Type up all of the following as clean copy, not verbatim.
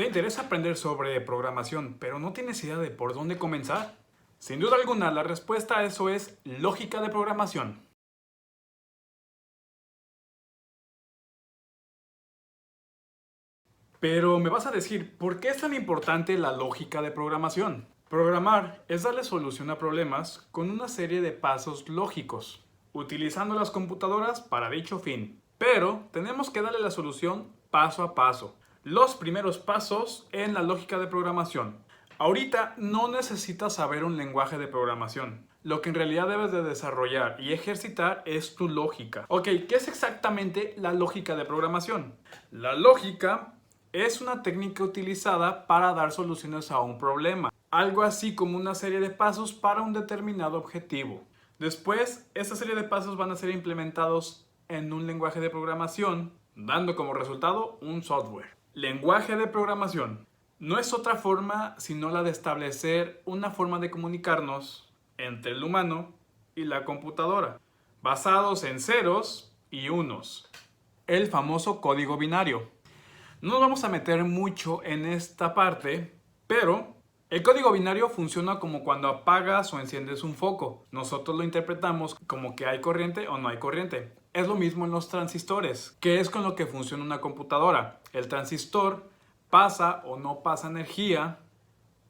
¿Te interesa aprender sobre programación, pero no tienes idea de por dónde comenzar? Sin duda alguna, la respuesta a eso es lógica de programación. Pero me vas a decir, ¿por qué es tan importante la lógica de programación? Programar es darle solución a problemas con una serie de pasos lógicos, utilizando las computadoras para dicho fin. Pero tenemos que darle la solución paso a paso. Los primeros pasos en la lógica de programación. Ahorita no necesitas saber un lenguaje de programación. Lo que en realidad debes de desarrollar y ejercitar es tu lógica. Ok, ¿qué es exactamente la lógica de programación? La lógica es una técnica utilizada para dar soluciones a un problema. Algo así como una serie de pasos para un determinado objetivo. Después, esta serie de pasos van a ser implementados en un lenguaje de programación, dando como resultado un software. Lenguaje de programación. No es otra forma sino la de establecer una forma de comunicarnos entre el humano y la computadora, basados en ceros y unos. El famoso código binario. No nos vamos a meter mucho en esta parte, pero el código binario funciona como cuando apagas o enciendes un foco. Nosotros lo interpretamos como que hay corriente o no hay corriente. Es lo mismo en los transistores, que es con lo que funciona una computadora. El transistor pasa o no pasa energía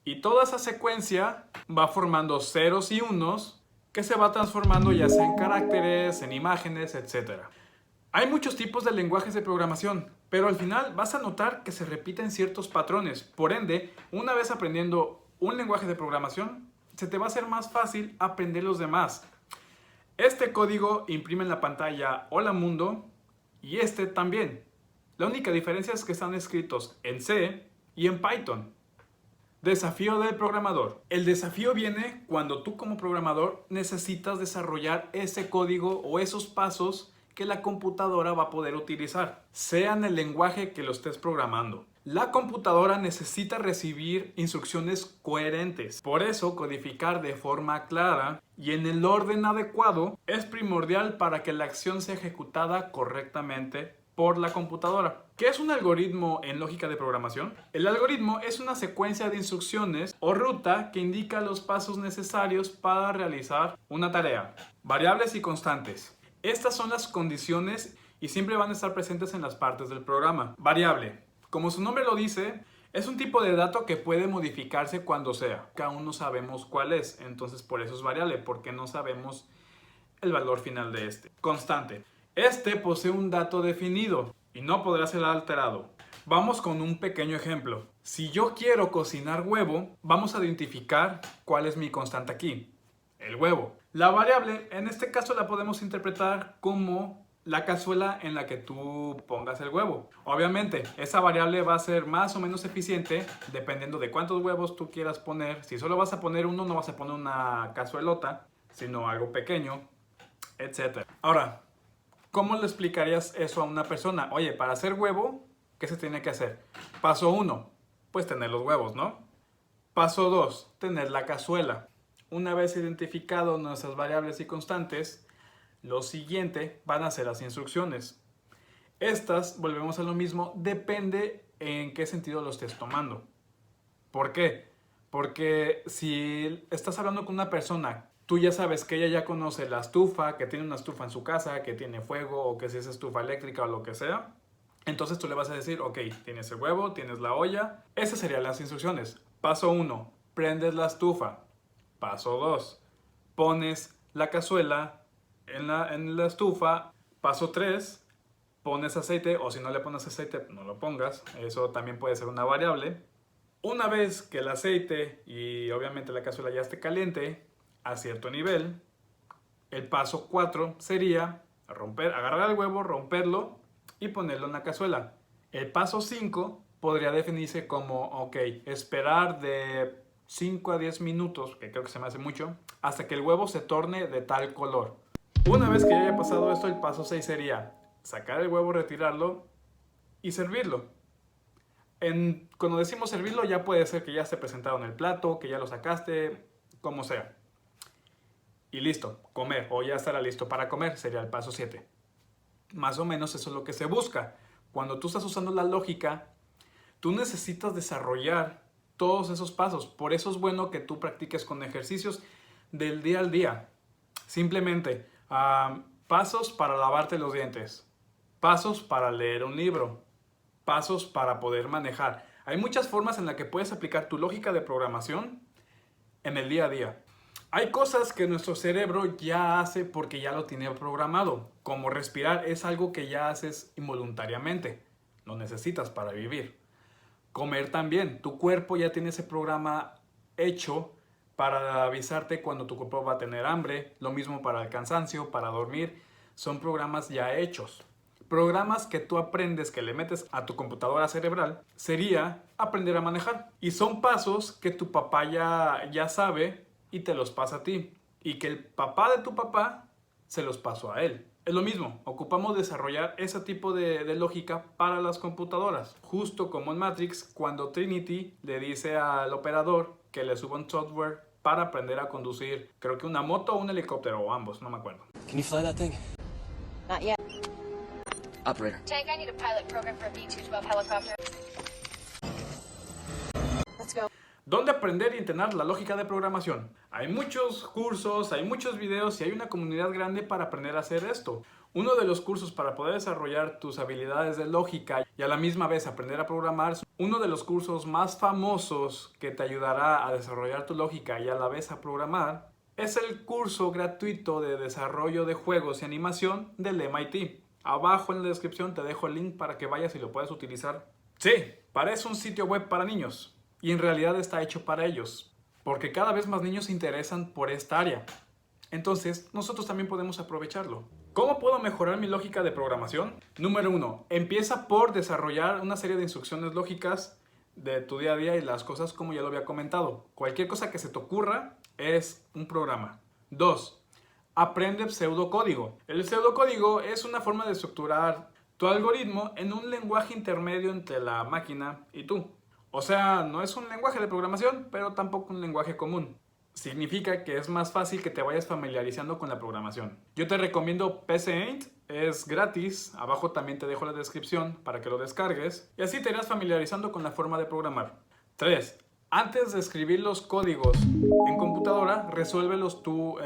y toda esa secuencia va formando ceros y unos que se va transformando ya sea en caracteres, en imágenes, etc. Hay muchos tipos de lenguajes de programación, pero al final vas a notar que se repiten ciertos patrones. Por ende, una vez aprendiendo un lenguaje de programación, se te va a hacer más fácil aprender los demás. Este código imprime en la pantalla Hola Mundo y este también. La única diferencia es que están escritos en C y en Python. Desafío del programador. El desafío viene cuando tú como programador necesitas desarrollar ese código o esos pasos que la computadora va a poder utilizar, sea en el lenguaje que lo estés programando. La computadora necesita recibir instrucciones coherentes. Por eso, codificar de forma clara y en el orden adecuado es primordial para que la acción sea ejecutada correctamente por la computadora. ¿Qué es un algoritmo en lógica de programación? El algoritmo es una secuencia de instrucciones o ruta que indica los pasos necesarios para realizar una tarea. Variables y constantes. Estas son las condiciones y siempre van a estar presentes en las partes del programa. Variable. Como su nombre lo dice, es un tipo de dato que puede modificarse cuando sea. Que aún no sabemos cuál es, entonces por eso es variable, porque no sabemos el valor final de este. Constante. Este posee un dato definido y no podrá ser alterado. Vamos con un pequeño ejemplo. Si yo quiero cocinar huevo, vamos a identificar cuál es mi constante aquí. El huevo. La variable, en este caso la podemos interpretar como la cazuela en la que tú pongas el huevo. Obviamente, esa variable va a ser más o menos eficiente dependiendo de cuántos huevos tú quieras poner. Si solo vas a poner uno, no vas a poner una cazuelota, sino algo pequeño, etc. Ahora, ¿cómo le explicarías eso a una persona? Oye, para hacer huevo, ¿qué se tiene que hacer? Paso 1, pues tener los huevos, ¿no? Paso 2, tener la cazuela. Una vez identificado nuestras variables y constantes, lo siguiente van a ser las instrucciones. Estas, volvemos a lo mismo, depende en qué sentido lo estés tomando. ¿Por qué? Porque si estás hablando con una persona, tú ya sabes que ella ya conoce la estufa, que tiene una estufa en su casa, que tiene fuego o que si es estufa eléctrica o lo que sea. Entonces tú le vas a decir, ok, tienes el huevo, tienes la olla. Esas serían las instrucciones. Paso 1, prendes la estufa. Paso 2, pones la cazuela en la estufa. Paso 3, pones aceite, o si no le pones aceite, no lo pongas. Eso también puede ser una variable. Una vez que el aceite y obviamente la cazuela ya esté caliente a cierto nivel, el paso 4 sería agarrar el huevo, romperlo y ponerlo en la cazuela. El paso 5 podría definirse como, ok, esperar de 5 a 10 minutos, que creo que se me hace mucho, hasta que el huevo se torne de tal color. Una vez que ya haya pasado esto, el paso 6 sería sacar el huevo, retirarlo y servirlo. Cuando decimos servirlo, ya puede ser que ya esté presentado en el plato, que ya lo sacaste, como sea. Y listo, comer, o ya estará listo para comer, sería el paso 7. Más o menos eso es lo que se busca. Cuando tú estás usando la lógica, Tú necesitas desarrollar todos esos pasos. Por eso es bueno que tú practiques con ejercicios del día al día. Simplemente, pasos para lavarte los dientes, pasos para leer un libro, pasos para poder manejar. Hay muchas formas en las que puedes aplicar tu lógica de programación en el día a día. Hay cosas que nuestro cerebro ya hace porque ya lo tiene programado, como respirar es algo que ya haces involuntariamente, lo necesitas para vivir. Comer también, tu cuerpo ya tiene ese programa hecho para avisarte cuando tu cuerpo va a tener hambre, lo mismo para el cansancio, para dormir, son programas ya hechos. Programas que tú aprendes, que le metes a tu computadora cerebral, sería aprender a manejar. Y son pasos que tu papá ya sabe y te los pasa a ti. Y que el papá de tu papá se los pasó a él. Es lo mismo, ocupamos desarrollar ese tipo de lógica para las computadoras. Justo como en Matrix, cuando Trinity le dice al operador que le suba un software para aprender a conducir, creo que una moto o un helicóptero, o ambos, no me acuerdo. Can you fly that thing? Not yet. Operator. Tank, I need a pilot program for a B-212 helicopter. Let's go. ¿Dónde aprender y entrenar la lógica de programación? Hay muchos cursos, hay muchos videos y hay una comunidad grande para aprender a hacer esto. Uno de los cursos para poder desarrollar tus habilidades de lógica y a la misma vez aprender a programar, uno de los cursos más famosos que te ayudará a desarrollar tu lógica y a la vez a programar, es el curso gratuito de desarrollo de juegos y animación del MIT. Abajo en la descripción te dejo el link para que vayas y lo puedas utilizar. Sí, parece un sitio web para niños. Y en realidad está hecho para ellos, porque cada vez más niños se interesan por esta área. Entonces, nosotros también podemos aprovecharlo. ¿Cómo puedo mejorar mi lógica de programación? Número 1. Empieza por desarrollar una serie de instrucciones lógicas de tu día a día y las cosas como ya lo había comentado. Cualquier cosa que se te ocurra es un programa. 2. Aprende pseudocódigo. El pseudocódigo es una forma de estructurar tu algoritmo en un lenguaje intermedio entre la máquina y tú. O sea, no es un lenguaje de programación, pero tampoco un lenguaje común. Significa que es más fácil que te vayas familiarizando con la programación. Yo te recomiendo PCAint, es gratis. Abajo también te dejo la descripción para que lo descargues. Y así te irás familiarizando con la forma de programar. 3. Antes de escribir los códigos en computadora, resuélvelos tú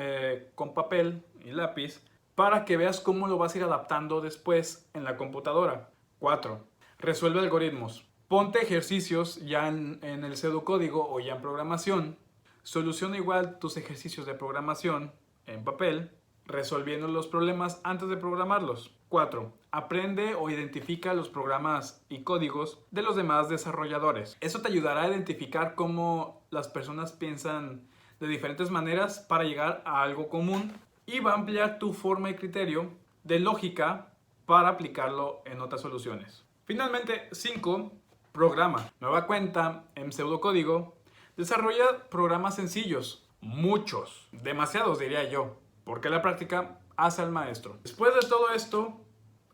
con papel y lápiz para que veas cómo lo vas a ir adaptando después en la computadora. 4. Resuelve algoritmos. Ponte ejercicios ya en el pseudocódigo o ya en programación. Soluciona igual tus ejercicios de programación en papel, resolviendo los problemas antes de programarlos. 4. Aprende o identifica los programas y códigos de los demás desarrolladores. Eso te ayudará a identificar cómo las personas piensan de diferentes maneras para llegar a algo común y va a ampliar tu forma y criterio de lógica para aplicarlo en otras soluciones. Finalmente, 5. Programa. Nueva cuenta en pseudocódigo. Desarrolla programas sencillos. Muchos. Demasiados diría yo. Porque la práctica hace al maestro. Después de todo esto,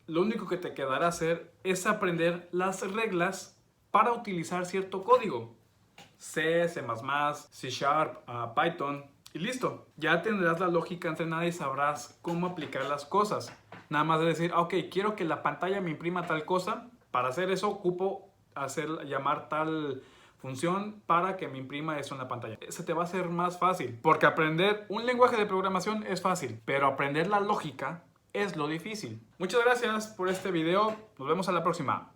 lo único que te quedará hacer es aprender las reglas para utilizar cierto código. C, C++, C#, Python y listo. Ya tendrás la lógica entrenada y sabrás cómo aplicar las cosas. Nada más de decir, ok, quiero que la pantalla me imprima tal cosa. Para hacer eso ocupo llamar tal función para que me imprima eso en la pantalla. Se te va a hacer más fácil, porque aprender un lenguaje de programación es fácil, pero aprender la lógica es lo difícil. Muchas gracias por este video, nos vemos a la próxima.